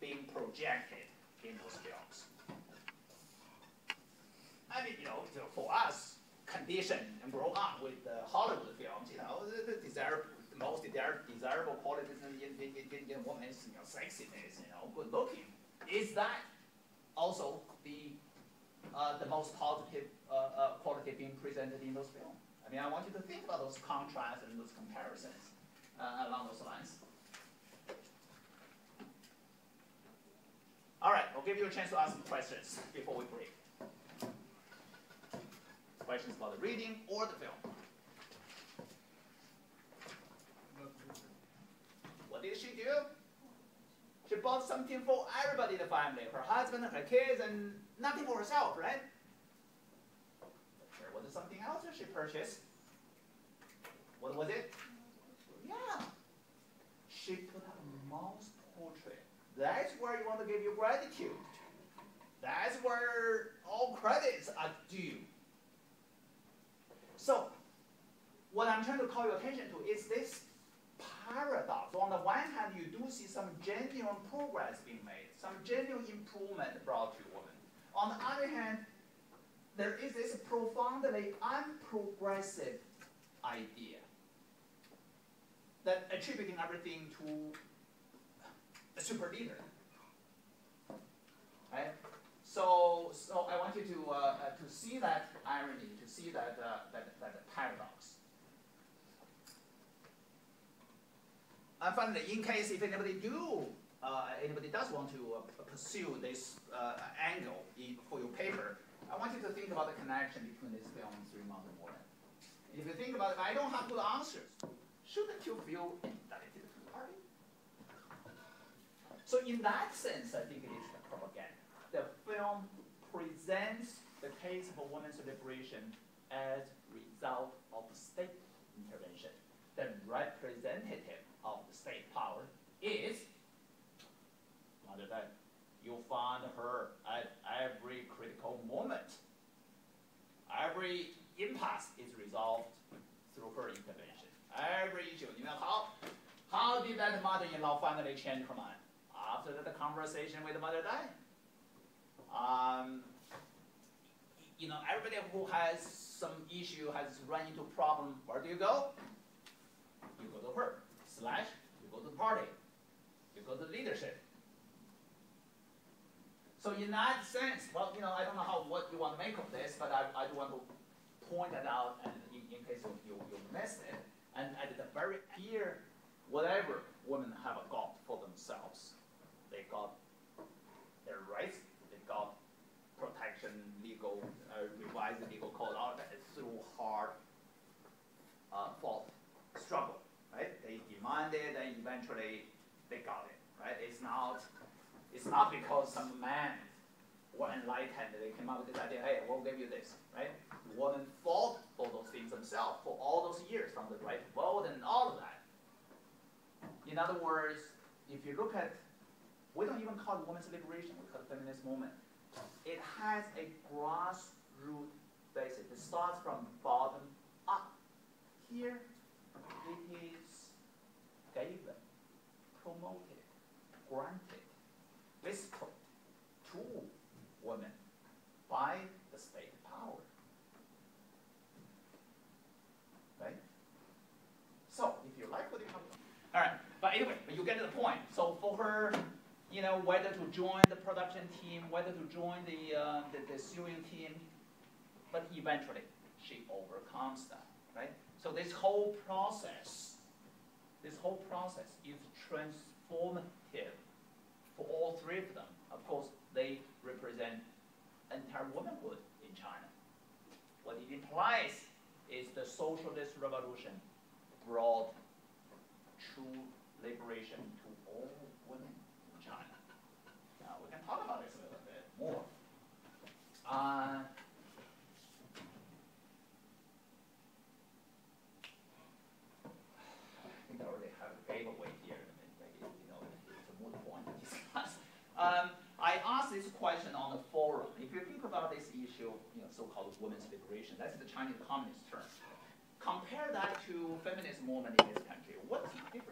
being projected in those films. I mean, for us, conditioned and grow up with the Hollywood films, the most desirable qualities in a woman is, sexiness, good looking. Is that also the most positive quality being presented in those films? I mean, I want you to think about those contrasts and those comparisons along those lines. All right, I'll give you a chance to ask questions before we break. Questions about the reading or the film. What did she do? She bought something for everybody in the family, her husband, her kids, and nothing for herself, right? There was something else that she purchased. What was it? Yeah. She put up a mouse portrait. That's where you want to give your gratitude. That's where all credits are due. So, what I'm trying to call your attention to is this paradox. On the one hand, you do see some genuine progress being made, some genuine improvement brought to women. On the other hand, there is this profoundly unprogressive idea that attributing everything to a super leader. Right? So I want you to see that irony, to see that paradox. And finally, in case if anybody does want to pursue this angle for your paper, I want you to think about the connection between this film and Three Mountain Women. If you think about it, I don't have good answers. Shouldn't you feel indebted to the party? So in that sense, I think it is the propaganda. The film presents the case for women's liberation as a result of state intervention. The representative of the state power is Mother Dai. You find her at every critical moment. Every impasse is resolved through her intervention. Every issue. How did that mother-in-law finally change her mind? After the conversation with Mother Dai. Everybody who has some issue, has run into problem, where do you go? You go to her. / you go to the party. You go to the leadership. So in that sense, well, I don't know what you want to make of this, but I do want to point it out, and in case you missed it. And at the very here, whatever women have got for themselves, they got their rights, they got protection, legal, revised legal code, all that through hard fought struggle, right? They demanded, and eventually they got it, right? It's not because some man were enlightened, they came up with this idea, hey, we'll give you this, right? Women fought for those things themselves for all those years, from the right to vote and all of that. In other words, if you look at, we don't even call it women's liberation, we call it feminist movement. It has a grassroots basis. It starts from bottom up. Here, it is given, promoted, granted, whispered to women by the state power. Right? So, if you like what you have, all right. But anyway, you get to the point. So for her, whether to join the production team, whether to join the sewing team, but eventually she overcomes that, right? So this whole process is transformative for all three of them. Of course, they represent entire womanhood in China. What it implies is the socialist revolution brought true liberation to all women in China. Now, we can talk about this a little bit more. I think I already have a giveaway here. It's a moot point to discuss. I asked this question on the forum. If you think about this issue, so-called women's liberation, that's the Chinese Communist term. Compare that to feminist movement in this country. What's the difference?